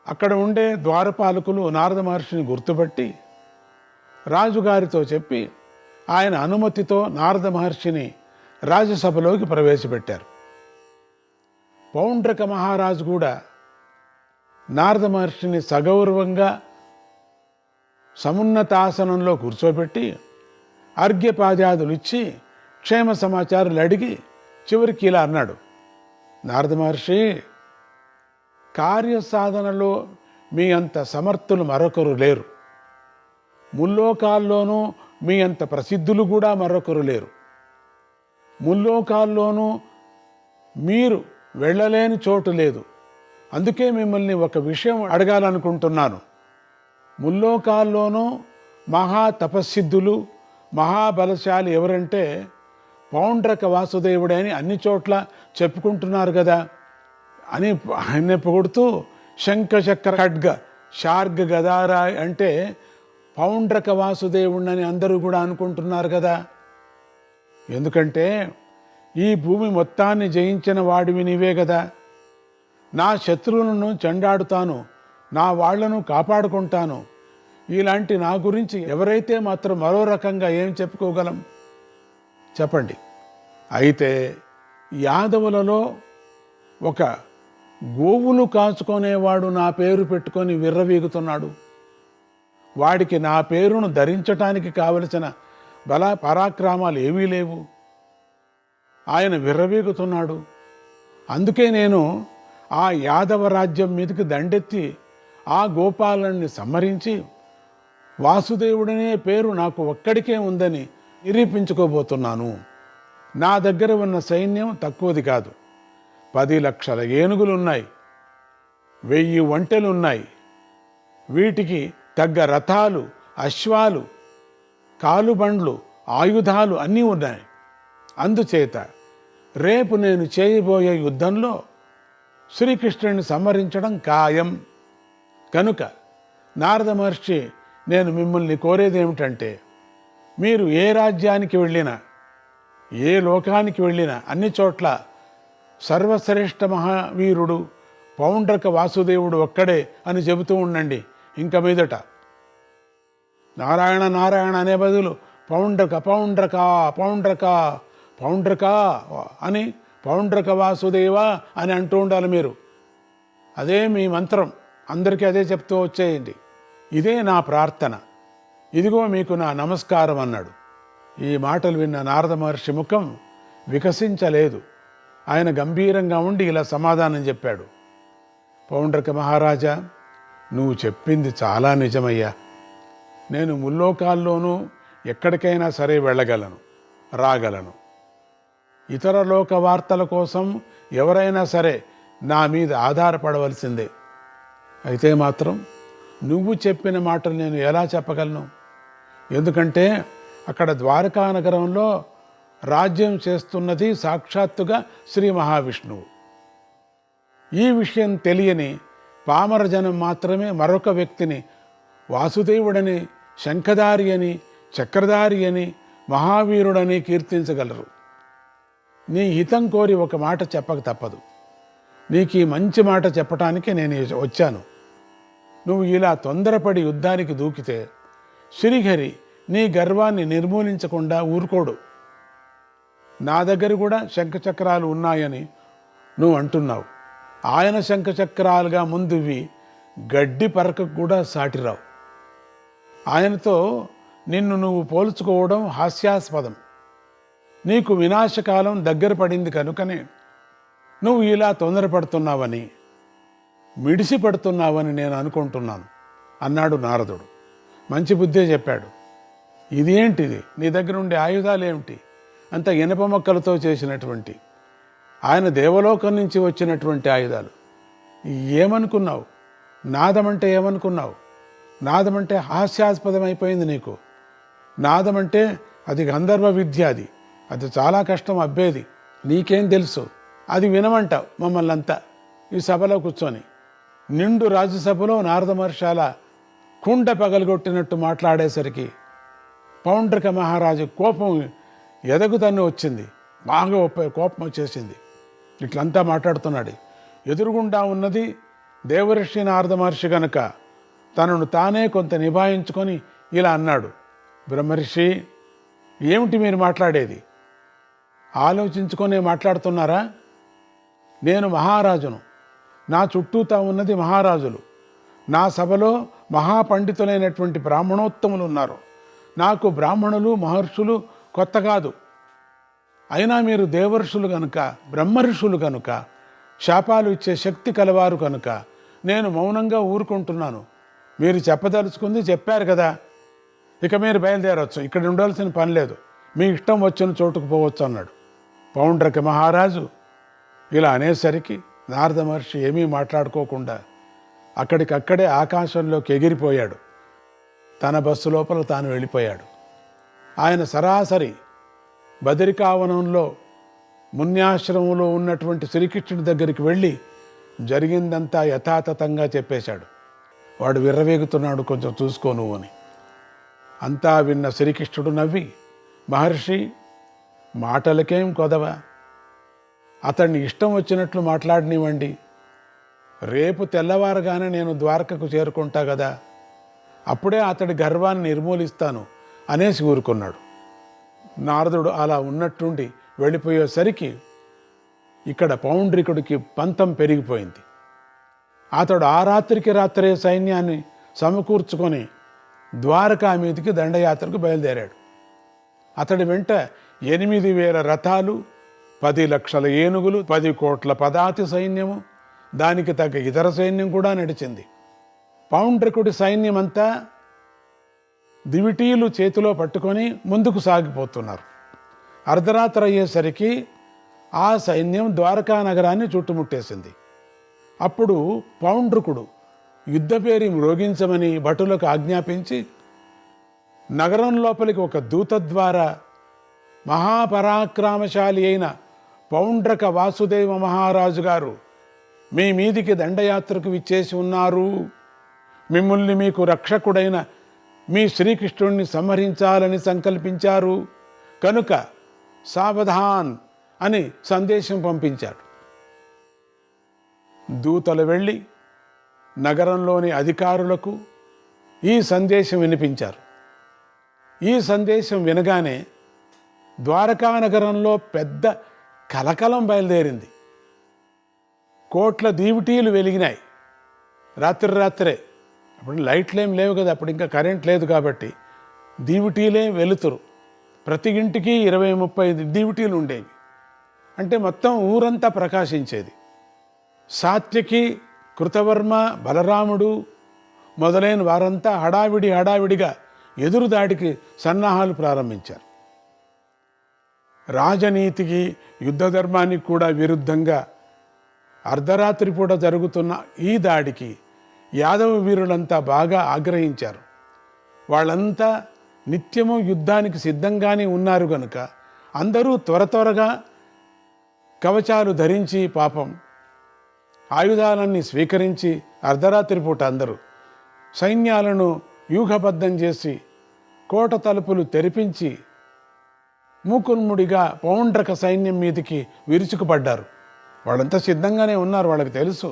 అక్కడ ఉండే ద్వారపాలకులు నారద మహర్షిని గుర్తుపట్టి రాజుగారితో చెప్పి ఆయన అనుమతితో నారద మహర్షిని రాజసభలోకి ప్రవేశపెట్టారు. పౌండ్రక మహారాజు కూడా నారద మహర్షిని సగౌరవంగా సమున్నతాసనంలో కూర్చోబెట్టి అర్ఘ్యపాద్యాదులు ఇచ్చి క్షేమ సమాచారాలు అడిగి చివరికి ఇలా అన్నాడు, నారద మహర్షి, కార్యసాధనలో మీ అంత సమర్థులు మరొకరు లేరు. ముల్లోకాల్లోనూ మీ అంత ప్రసిద్ధులు కూడా మరొకరు లేరు. ముల్లోకాల్లోనూ మీరు వెళ్ళలేని చోటు లేదు. అందుకే మిమ్మల్ని ఒక విషయం అడగాలనుకుంటున్నాను. ముల్లోకాల్లోనూ మహా తపస్సిద్ధులు మహాబలశాలి ఎవరంటే పౌండ్రక వాసుదేవుడే అని అన్ని చోట్ల చెప్పుకుంటున్నారు కదా అని ఆయన్ని పొగుడుతూ శంఖచక్ర ఖడ్గ శార్గ గదారా అంటే పౌండ్రక వాసుదేవుడని అందరూ కూడా అనుకుంటున్నారు కదా. ఎందుకంటే ఈ భూమి మొత్తాన్ని జయించిన వాడివి నీవే కదా. నా శత్రువులను చెండాడుతాను, నా వాళ్లను కాపాడుకుంటాను. ఇలాంటి నా గురించి ఎవరైతే మాత్రం మరో రకంగా ఏం చెప్పుకోగలం చెప్పండి. అయితే యాదవులలో ఒక గోవులు కాచుకునేవాడు నా పేరు పెట్టుకొని విర్రవీగుతున్నాడు. వాడికి నా పేరును ధరించటానికి కావలసిన బల పరాక్రమాలు ఏమీ లేవు. ఆయన విర్రవీగుతున్నాడు. అందుకే నేను ఆ యాదవ రాజ్యం మీదకి దండెత్తి ఆ గోపాలని సంహరించి వాసుదేవుడనే పేరు నాకు ఒక్కడికే ఉందని నిరూపించుకోబోతున్నాను. నా దగ్గర ఉన్న సైన్యం తక్కువది కాదు. 10 లక్షల ఏనుగులున్నాయి, 1000 ఒంటెలున్నాయి. వీటికి తగ్గ రథాలు, అశ్వాలు, కాలుబండ్లు, ఆయుధాలు అన్నీ ఉన్నాయి. అందుచేత రేపు నేను చేయబోయే యుద్ధంలో శ్రీకృష్ణుని సంహరించడం ఖాయం. కనుక నారద మహర్షి, నేను మిమ్మల్ని కోరేది ఏమిటంటే, మీరు ఏ రాజ్యానికి వెళ్ళినా, ఏ లోకానికి వెళ్ళినా అన్ని చోట్ల సర్వశ్రేష్ఠ మహావీరుడు పౌండ్రక వాసుదేవుడు ఒక్కడే అని చెబుతూ ఉండండి. ఇంక మీదట నారాయణ నారాయణ అనే బదులు పౌండ్రక పౌండ్రక పౌండ్రక పౌండ్రక అని పౌండ్రక వాసుదేవ అని అంటూ ఉండాలి మీరు. అదే మీ మంత్రం, అందరికీ అదే చెప్తూ వచ్చేయండి. ఇదే నా ప్రార్థన, ఇదిగో మీకు నా నమస్కారం అన్నాడు. ఈ మాటలు విన్న నారద మహర్షి ముఖం వికసించలేదు. ఆయన గంభీరంగా ఉండి ఇలా సమాధానం చెప్పాడు, పౌండ్రక మహారాజా, నువ్వు చెప్పింది చాలా నిజమయ్యా. నేను ముల్లోకాల్లోనూ ఎక్కడికైనా సరే వెళ్ళగలను, రాగలను. ఇతర లోక వార్తల కోసం ఎవరైనా సరే నా మీద ఆధారపడవలసిందే. అయితే మాత్రం నువ్వు చెప్పిన మాటలు నేను ఎలా చెప్పగలను? ఎందుకంటే అక్కడ ద్వారకా నగరంలో రాజ్యం చేస్తున్నది సాక్షాత్తుగా శ్రీ మహావిష్ణువు. ఈ విషయం తెలియని పామర జనం మాత్రమే మరొక వ్యక్తిని వాసుదేవుడని, శంఖధారి అని, చక్రధారి అని, మహావీరుడని కీర్తించగలరు. నీ హితం కోరి ఒక మాట చెప్పక తప్పదు. నీకు ఈ మంచి మాట చెప్పటానికి నేను వచ్చాను. నువ్వు ఇలా తొందరపడి యుద్ధానికి దూకితే శ్రీహరి నీ గర్వాన్ని నిర్మూలించకుండా ఊరుకోడు. నా దగ్గర కూడా శంఖచక్రాలు ఉన్నాయని నువ్వు అంటున్నావు. ఆయన శంఖచక్రాలుగా ముందువి గడ్డి పరకకు కూడా సాటిరావు. ఆయనతో నిన్ను నువ్వు పోల్చుకోవడం హాస్యాస్పదం. నీకు వినాశకాలం దగ్గర పడింది కనుకనే నువ్వు ఇలా తొందరపడుతున్నావని, మిడిసి పడుతున్నావని నేను అనుకుంటున్నాను అన్నాడు నారదుడు. మంచి బుద్ధే చెప్పాడు. ఇదేంటిది, నీ దగ్గర ఉండే ఆయుధాలు ఏమిటి? అంత ఇనప మొక్కలతో చేసినటువంటి, ఆయన దేవలోకం నుంచి వచ్చినటువంటి ఆయుధాలు. ఏమనుకున్నావు? నాదమంటే ఏమనుకున్నావు? నాదమంటే హాస్యాస్పదమైపోయింది నీకు. నాదమంటే అది గంధర్వ విద్య, అది చాలా కష్టం అబ్బేది. నీకేం తెలుసు? అది వినమంటావు మమ్మల్ని అంతా ఈ సభలో కూర్చొని. నిండు రాజ్యసభలో నారద మహర్షాల కుండ పగలగొట్టినట్టు మాట్లాడేసరికి పౌండ్రక మహారాజు కోపం ఎదగుతన్ను వచ్చింది. బాగా కోపం వచ్చేసింది. ఇట్లంతా మాట్లాడుతున్నాడు. ఎదురుగుండా ఉన్నది దేవర్షి నారద మహర్షి గనుక తనను తానే కొంత నిభాయించుకొని ఇలా అన్నాడు, బ్రహ్మర్షి, ఏమిటి మీరు మాట్లాడేది? ఆలోచించుకొనే మాట్లాడుతున్నారా? నేను మహారాజును, నా చుట్టూతా ఉన్నది మహారాజులు, నా సభలో మహాపండితులైనటువంటి బ్రాహ్మణోత్తములు ఉన్నారు. నాకు బ్రాహ్మణులు మహర్షులు కొత్త కాదు. అయినా మీరు దేవర్షులు కనుక, బ్రహ్మర్షులు కనుక, శాపాలు ఇచ్చే శక్తి కలవారు కనుక నేను మౌనంగా ఊరుకుంటున్నాను. మీరు చెప్పదలుచుకుంది చెప్పారు కదా, ఇక మీరు బయలుదేరవచ్చు, ఇక్కడ ఉండాల్సిన పని లేదు, మీ ఇష్టం వచ్చిన చోటుకు పోవచ్చు అన్నాడు. పౌండ్రక మహారాజు ఇలా అనేసరికి నారద మహర్షి ఏమీ మాట్లాడుకోకుండా అక్కడికక్కడే ఆకాశంలోకి ఎగిరిపోయాడు. తన బస్సు లోపల తాను వెళ్ళిపోయాడు. ఆయన సరాసరి బదరికావనంలో మున్యాశ్రమంలో ఉన్నటువంటి శ్రీకృష్ణుడి దగ్గరికి వెళ్ళి జరిగిందంతా యథాతథంగా చెప్పేశాడు. వాడు విర్రవేగుతున్నాడు, కొంచెం చూసుకో నువ్వు అని. అంతా విన్న శ్రీకృష్ణుడు నవ్వి, మహర్షి, మాటలకేం కొదవ, అతన్ని ఇష్టం వచ్చినట్లు మాట్లాడనివ్వండి, రేపు తెల్లవారగానే నేను ద్వారకకు చేరుకుంటా కదా, అప్పుడే అతడి గర్వాన్ని నిర్మూలిస్తాను అనేసి ఊరుకున్నాడు. నారదుడు అలా ఉన్నట్టుండి వెళ్ళిపోయేసరికి ఇక్కడ పౌండ్రికుడికి పంతం పెరిగిపోయింది. అతడు ఆ రాత్రికి రాత్రే సైన్యాన్ని సమకూర్చుకొని ద్వారకా మీదికి దండయాత్రకు బయలుదేరాడు. అతడి వెంట 8,000 రథాలు, 10 లక్షల ఏనుగులు, 10 కోట్ల పదాతి సైన్యము, దానికి తగ్గ ఇతర సైన్యం కూడా నడిచింది. పౌండ్రికుడి సైన్యమంతా దివిటీలు చేతిలో పట్టుకొని ముందుకు సాగిపోతున్నారు. అర్ధరాత్రి అయ్యేసరికి ఆ సైన్యం ద్వారకా నగరాన్ని చుట్టుముట్టేసింది. అప్పుడు పౌండ్రుకుడు యుద్ధపేరి మ్రోగించమని భటులకు ఆజ్ఞాపించి నగరం లోపలికి ఒక దూత ద్వారా మహాపరాక్రమశాలి అయిన పౌండ్రక వాసుదేవ మహారాజు గారు మీ మీదికి దండయాత్రకు విచ్చేసి ఉన్నారు, మిమ్మల్ని మీకు రక్షకుడైన మీ శ్రీకృష్ణుడిని సంహరించాలని సంకల్పించారు కనుక సావధాన్ అని సందేశం పంపించాడు. దూతలు వెళ్ళి నగరంలోని అధికారులకు ఈ సందేశం వినిపించారు. ఈ సందేశం వినగానే ద్వారకా నగరంలో పెద్ద కలకలం బయలుదేరింది. కోట్ల దీవిటీలు వెలిగినాయి. రాత్రే, అప్పుడు లైట్లేం లేవు కదా, అప్పుడు ఇంకా కరెంట్ లేదు కాబట్టి దీవిటీలే వెలుతురు. ప్రతి ఇంటికి 20-30 దీవిటీలు ఉండేవి. అంటే మొత్తం ఊరంతా ప్రకాశించేది. సాత్యకి, కృతవర్మ, బలరాముడు మొదలైన వారంతా హడావిడిగా ఎదురుదాడికి సన్నాహాలు ప్రారంభించారు. రాజనీతికి, యుద్ధ ధర్మానికి కూడా విరుద్ధంగా అర్ధరాత్రి పూట జరుగుతున్న ఈ దాడికి యాదవ వీరులంతా బాగా ఆగ్రహించారు. వాళ్ళంతా నిత్యము యుద్ధానికి సిద్ధంగానే ఉన్నారు గనుక అందరూ త్వరగా కవచాలు ధరించి, పాపం ఆయుధాలన్నీ స్వీకరించి అర్ధరాత్రి పూట అందరూ సైన్యాలను వ్యూహబద్ధం చేసి కోట తలుపులు తెరిపించి మూకున్ముడిగా పౌండ్రక సైన్యం మీదికి విరుచుకుపడ్డారు. వాళ్ళంతా సిద్ధంగానే ఉన్నారు, వాళ్ళకి తెలుసు.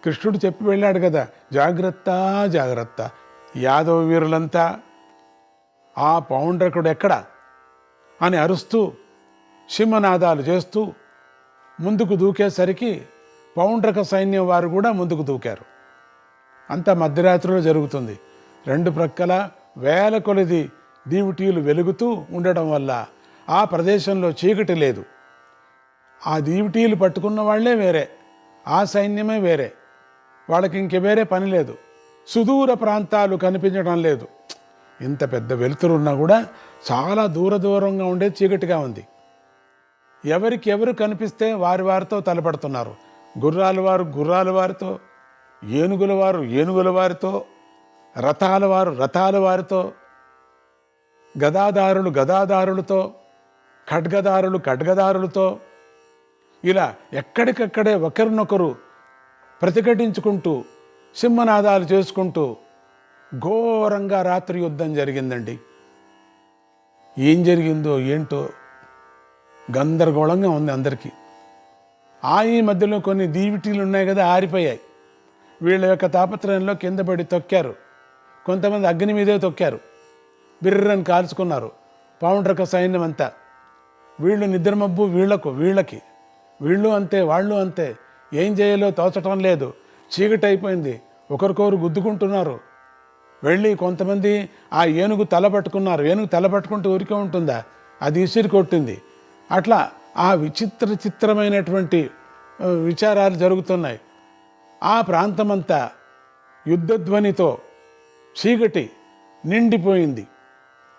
కృష్ణుడు చెప్పి వెళ్ళాడు కదా, జాగ్రత్త. యాదవ వీరులంతా ఆ పౌండ్రకుడు ఎక్కడ అని అరుస్తూ సింహనాదాలు చేస్తూ ముందుకు దూకేసరికి పౌండ్రక సైన్యం వారు కూడా ముందుకు దూకారు. అంత మధ్యరాత్రిలో జరుగుతుంది. 2 ప్రక్కల వేల కొలది దీవిటీలు వెలుగుతూ ఉండడం వల్ల ఆ ప్రదేశంలో చీకటి లేదు. ఆ దీవిటీలు పట్టుకున్న వాళ్లే వేరే, ఆ సైన్యమే వేరే, వాళ్ళకి ఇంక వేరే పని లేదు. సుదూర ప్రాంతాలు కనిపించడం లేదు. ఇంత పెద్ద వెలుతురున్నా కూడా చాలా దూరంగా ఉండే చీకటిగా ఉంది. ఎవరికి ఎవరు కనిపిస్తే వారితో తలపడుతున్నారు. గుర్రాల వారితో, ఏనుగుల వారితో, రథాల వారితో, గదాదారులతో, ఖడ్గదారులతో ఇలా ఎక్కడికక్కడే ఒకరినొకరు ప్రతిఘటించుకుంటూ సింహనాదాలు చేసుకుంటూ ఘోరంగా రాత్రి యుద్ధం జరిగిందండి. ఏం జరిగిందో ఏంటో గందరగోళంగా ఉంది అందరికీ. ఈ మధ్యలో కొన్ని దీవిటీలు ఉన్నాయి కదా, ఆరిపోయాయి. వీళ్ళ యొక్క తాపత్రయంలో కింద పడి తొక్కారు. కొంతమంది అగ్ని మీదే తొక్కారు, బిర్రని కాల్చుకున్నారు పౌండ్రక సైన్యం అంతా. వీళ్ళు నిద్రమబ్బు వీళ్ళకి వీళ్ళు అంతే, వాళ్ళు అంతే. ఏం చేయాలో తోచటం లేదు. చీకటి అయిపోయింది, ఒకరికొకరు గుద్దుకుంటున్నారు. వెళ్ళి కొంతమంది ఆ ఏనుగు తల పట్టుకున్నారు. ఏనుగు తల పట్టుకుంటే ఊరికే ఉంటుందా, అది ఇసిరి కొట్టింది. అట్లా ఆ చిత్రమైనటువంటి విచారాలు జరుగుతున్నాయి. ఆ ప్రాంతమంతా యుద్ధధ్వనితో చీకటి నిండిపోయింది.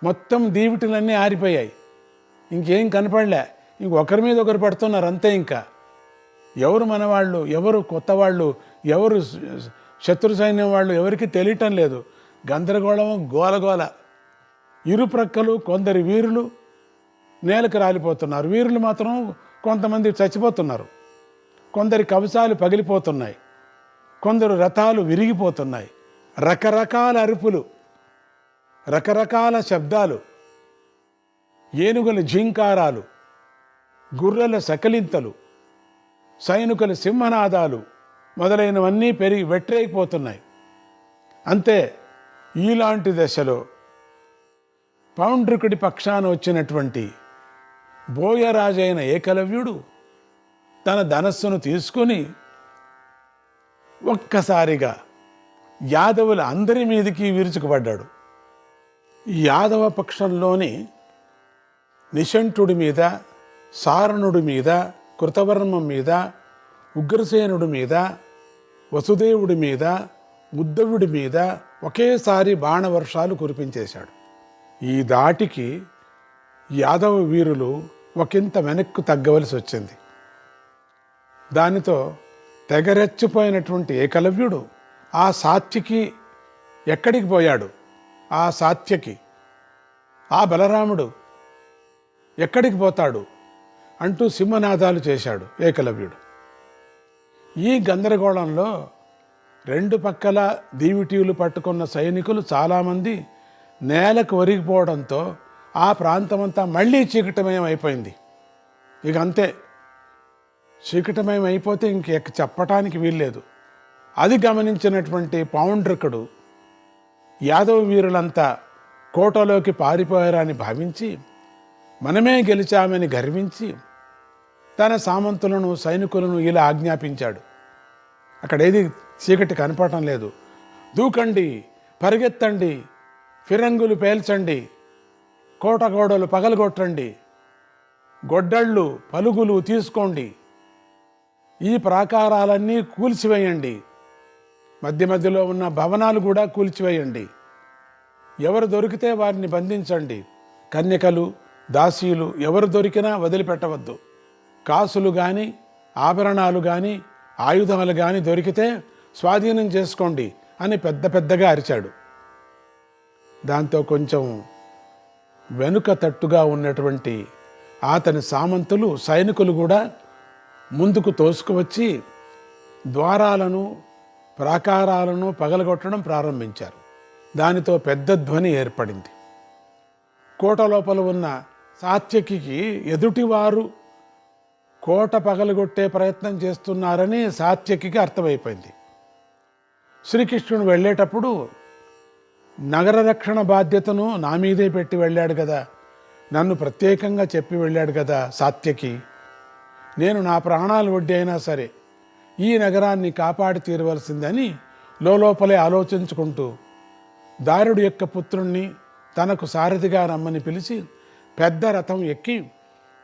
మొత్తం దీవిటిలన్నీ ఆరిపోయాయి, ఇంకేం కనపడలే. ఇంకొకరి మీద ఒకరు పడుతున్నారు అంతే. ఇంకా ఎవరు మనవాళ్ళు, ఎవరు కొత్త వాళ్ళు, ఎవరు శత్రు సైన్యం వాళ్ళు ఎవరికి తెలియటం లేదు. గందరగోళం, గోలగోల. ఇరుప్రక్కలు కొందరి వీరులు నేలకు రాలిపోతున్నారు. వీరులు మాత్రం కొంతమంది చచ్చిపోతున్నారు. కొందరి కవచాలు పగిలిపోతున్నాయి, కొందరు రథాలు విరిగిపోతున్నాయి. రకరకాల అరుపులు, రకరకాల శబ్దాలు, ఏనుగుల ఝీంకారాలు, గుర్రెల సకలింతలు, సైనికుల సింహనాదాలు మొదలైనవన్నీ పెరిగి వెట్రేగిపోతున్నాయి. అంతే. ఈలాంటి దశలో పౌండ్రికుడి పక్షాన వచ్చినటువంటి బోయరాజైన ఏకలవ్యుడు తన ధనస్సును తీసుకుని ఒక్కసారిగా యాదవుల అందరి మీదికి విరుచుకుపడ్డాడు. ఈ యాదవ పక్షంలోని నిశంఠుడి మీద, సారణుడి మీద, కృతవర్మం మీద, ఉగ్రసేనుడి మీద, వసుదేవుడి మీద, ఉద్ధవుడి మీద ఒకేసారి బాణవర్షాలు కురిపించేశాడు. ఈ దాటికి యాదవ వీరులు ఒకంత వెనక్కు తగ్గవలసి వచ్చింది. దానితో తెగరెచ్చిపోయినటువంటి ఏకలవ్యుడు ఆ సాత్యకి ఎక్కడికి పోయాడు, ఆ సాత్యకి, ఆ బలరాముడు ఎక్కడికి పోతాడు అంటూ సింహనాదాలు చేశాడు ఏకలవ్యుడు. ఈ గందరగోళంలో రెండు పక్కల దీవిటీలు పట్టుకున్న సైనికులు చాలామంది నేలకు ఒరిగిపోవడంతో ఆ ప్రాంతమంతా మళ్ళీ చీకటమయం అయిపోయింది. ఇక అంతే, చీకటమయం అయిపోతే ఇంక చెప్పటానికి వీల్లేదు. అది గమనించినటువంటి పౌండ్రకుడు యాదవ వీరులంతా కోటలోకి పారిపోయారని భావించి, మనమే గెలిచామని గర్వించి తన సామంతులను, సైనికులను ఇలా ఆజ్ఞాపించాడు. అక్కడేది చీకటి కనపడటం లేదు. దూకండి, పరిగెత్తండి, ఫిరంగులు పేల్చండి, కోట గోడలు పగలగొట్టండి, గొడ్డళ్ళు పలుగులు తీసుకోండి, ఈ ప్రాకారాలన్నీ కూల్చివేయండి, మధ్య మధ్యలో ఉన్న భవనాలు కూడా కూల్చివేయండి, ఎవరు దొరికితే వారిని బంధించండి, కన్యకలు, దాసీలు ఎవరు దొరికినా వదిలిపెట్టవద్దు, కాసులు కానీ, ఆభరణాలు కానీ, ఆయుధాలు కానీ దొరికితే స్వాధీనం చేసుకోండి అని పెద్దగా అరిచాడు. దాంతో కొంచెం వెనుక తట్టుగా ఉన్నటువంటి అతని సామంతులు, సైనికులు కూడా ముందుకు తోసుకువచ్చి ద్వారాలను, ప్రాకారాలను పగలగొట్టడం ప్రారంభించారు. దానితో పెద్ద ధ్వని ఏర్పడింది. కోట లోపల ఉన్న సాత్యకి ఎదుటివారు కోట పగలగొట్టే ప్రయత్నం చేస్తున్నారని సాత్యకి అర్థమైపోయింది. శ్రీకృష్ణుడు వెళ్ళేటప్పుడు నగర రక్షణ బాధ్యతను నా మీదే పెట్టి వెళ్ళాడు కదా, నన్ను ప్రత్యేకంగా చెప్పి వెళ్ళాడు కదా సాత్యకి, నేను నా ప్రాణాలు వడ్డీ అయినా సరే ఈ నగరాన్ని కాపాడి తీరవలసిందని లోపలే ఆలోచించుకుంటూ దారుడు యొక్క పుత్రుణ్ణి తనకు సారథిగా రమ్మని పిలిచి పెద్ద రథం ఎక్కి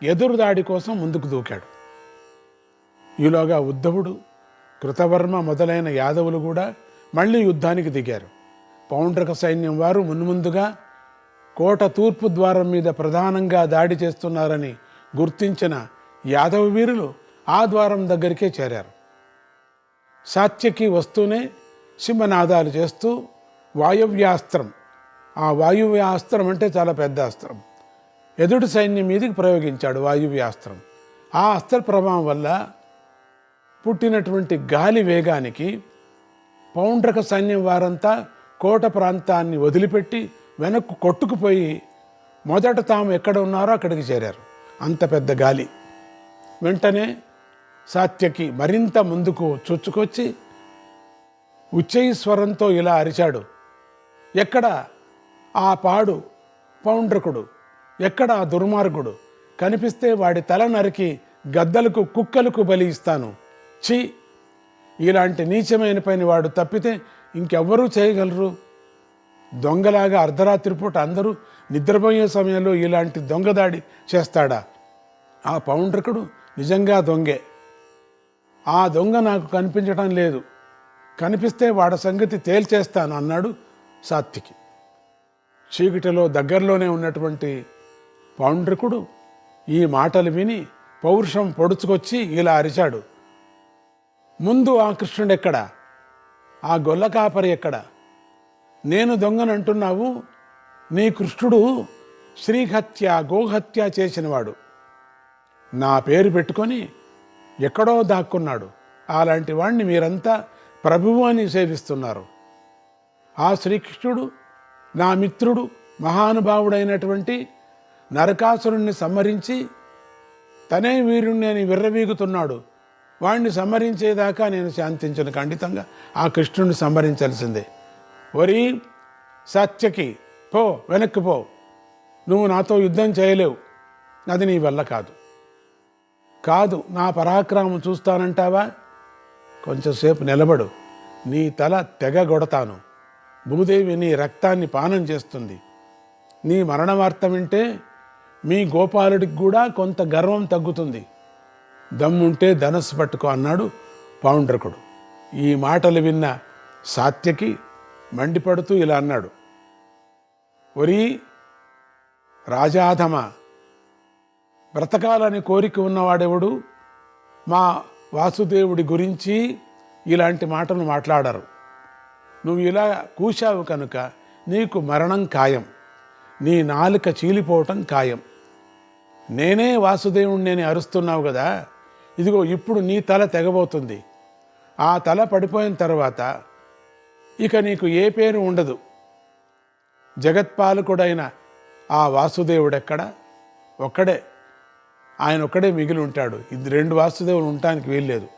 ఎదురుదాడి కోసం ముందుకు దూకాడు. ఈలోగా ఉద్ధవుడు, కృతవర్మ మొదలైన యాదవులు కూడా మళ్ళీ యుద్ధానికి దిగారు. పౌండ్రక సైన్యం వారు మున్ముందుగా కోట తూర్పు ద్వారం మీద ప్రధానంగా దాడి చేస్తున్నారని గుర్తించిన యాదవ వీరులు ఆ ద్వారం దగ్గరికే చేరారు. సాత్యకి వస్తూనే సింహనాదాలు చేస్తూ వాయువ్యాస్త్రం, ఆ వాయువ్యాస్త్రం అంటే చాలా పెద్ద అస్త్రం, ఎదుటి సైన్యం మీదకి ప్రయోగించాడు వాయువ్యాస్త్రం. ఆ అస్త్ర ప్రభావం వల్ల పుట్టినటువంటి గాలి వేగానికి పౌండ్రక సైన్యం వారంతా కోట ప్రాంతాన్ని వదిలిపెట్టి వెనక్కు కొట్టుకుపోయి మొదట తాము ఎక్కడ ఉన్నారో అక్కడికి చేరారు. అంత పెద్ద గాలి. వెంటనే సాత్యకి మరింత ముందుకు చొచ్చుకొచ్చి ఉచ్చైస్వరంతో ఇలా అరిచాడు, ఎక్కడ ఆ పాడు పౌండ్రకుడు, ఎక్కడ ఆ దుర్మార్గుడు? కనిపిస్తే వాడి తల నరికి గద్దలకు కుక్కలకు బలి ఇస్తాను. ఛీ, ఇలాంటి నీచమైన పని వాడు తప్పితే ఇంకెవ్వరూ చేయగలరు? దొంగలాగా అర్ధరాత్రి పూట అందరూ నిద్రపోయే సమయంలో ఇలాంటి దొంగదాడి చేస్తాడా? ఆ పౌండ్రకుడు నిజంగా దొంగే. ఆ దొంగ నాకు కనిపించటం లేదు, కనిపిస్తే వాడి సంగతి తేల్చేస్తాను అన్నాడు సాత్వికి. చీకటిలో దగ్గరలోనే ఉన్నటువంటి పౌండ్రకుడు ఈ మాటలు విని పౌరుషం పొడుచుకొచ్చి ఇలా అరిచాడు, ముందు ఆ కృష్ణుడెక్కడా? ఆ గొల్ల కాపరి ఎక్కడా? నేను దొంగనంటున్నావు, నీ కృష్ణుడు శ్రీహత్య గోహత్య చేసినవాడు. నా పేరు పెట్టుకొని ఎక్కడో దాక్కున్నాడు. అలాంటి వాణ్ణి మీరంతా ప్రభువు అని సేవిస్తున్నారు. ఆ శ్రీకృష్ణుడు నా మిత్రుడు, మహానుభావుడైనటువంటి నరకాసురుణ్ణి సంహరించి తనే వీరుణ్ణి అని విర్రవీగుతున్నాడు. వాణ్ణి సంహరించేదాకా నేను శాంతించను. ఖండితంగా ఆ కృష్ణుడిని సంహరించాల్సిందే. వరి సత్యకి పో, వెనక్కి పో, నువ్వు నాతో యుద్ధం చేయలేవు, అది నీ వల్ల కాదు. కాదు, నా పరాక్రమం చూస్తానంటావా? కొంచెంసేపు నిలబడు, నీ తల తెగగొడతాను. భూదేవి నీ రక్తాన్ని పానం చేస్తుంది. నీ మరణ వార్త వింటే మీ గోపాలుడికి కూడా కొంత గర్వం తగ్గుతుంది. దమ్ముంటే ధనస్సు పట్టుకో అన్నాడు పౌండ్రకుడు. ఈ మాటలు విన్న సాత్యకి మండిపడుతూ ఇలా అన్నాడు, ఒరీ రాజాధమ, బ్రతకాలని కోరిక ఉన్నవాడెవడు మా వాసుదేవుడి గురించి ఇలాంటి మాటలు మాట్లాడరు. నువ్వు ఇలా కూశావు కనుక నీకు మరణం ఖాయం, నీ నాలుక చీలిపోవటం ఖాయం. నేనే వాసుదేవుణ్ణి అరుస్తున్నావు కదా, ఇదిగో ఇప్పుడు నీ తల తెగబోతుంది. ఆ తల పడిపోయిన తర్వాత ఇక నీకు ఏ పేరు ఉండదు. జగత్పాలకుడైన ఆ వాసుదేవుడెక్కడ? ఒక్కడే, ఆయన ఒక్కడే మిగిలి ఉంటాడు. ఇది రెండు వాసుదేవులు ఉండటానికి వీల్లేదు.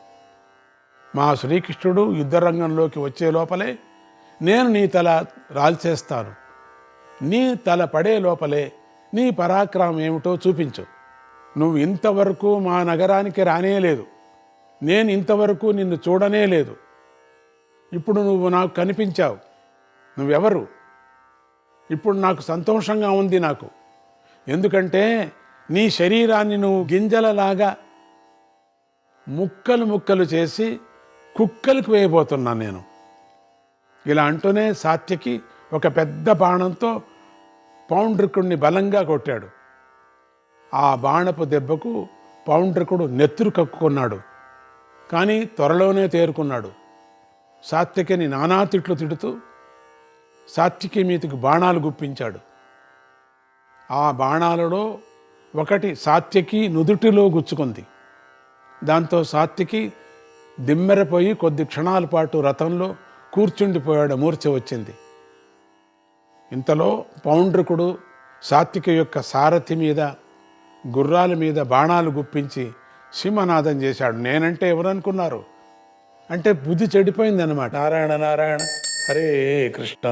మా శ్రీకృష్ణుడు యుద్ధరంగంలోకి వచ్చే లోపలే నేను నీ తల రాల్చేస్తాను. నీ తల పడే లోపలే నీ పరాక్రమం ఏమిటో చూపించు. నువ్వు ఇంతవరకు మా నగరానికి రానే లేదు, నేను ఇంతవరకు నిన్ను చూడనే లేదు. ఇప్పుడు నువ్వు నాకు కనిపించావు. నువ్వెవరు? ఇప్పుడు నాకు సంతోషంగా ఉంది నాకు. ఎందుకంటే నీ శరీరాన్ని నువ్వు గింజలలాగా ముక్కలు ముక్కలు చేసి కుక్కలకు వేయబోతున్నాను నేను. ఇలా అంటూనే సాత్యకి ఒక పెద్ద బాణంతో పౌండ్రకుడిని బలంగా కొట్టాడు. ఆ బాణపు దెబ్బకు పౌండ్రకుడు నెత్తురు కక్కుకున్నాడు. కానీ త్వరలోనే తేరుకున్నాడు. సాత్యకిని నానా తిట్లు తిడుతూ సాత్యకి మీదకి బాణాలు గుప్పించాడు. ఆ బాణాలలో ఒకటి సాత్యకి నుదుటిలో గుచ్చుకుంది. దాంతో సాత్యకి దిమ్మెరపోయి కొద్ది క్షణాల పాటు రథంలో కూర్చుండిపోయాడు. మూర్ఛ వచ్చింది. ఇంతలో పౌండ్రకుడు సాత్విక యొక్క సారథి మీద, గుర్రాల మీద బాణాలు గుప్పించి సింహనాదం చేశాడు. నేనంటే ఎవరనుకున్నారు? అంటే బుద్ధి చెడిపోయిందన్నమాట. నారాయణ నారాయణ హరే కృష్ణ.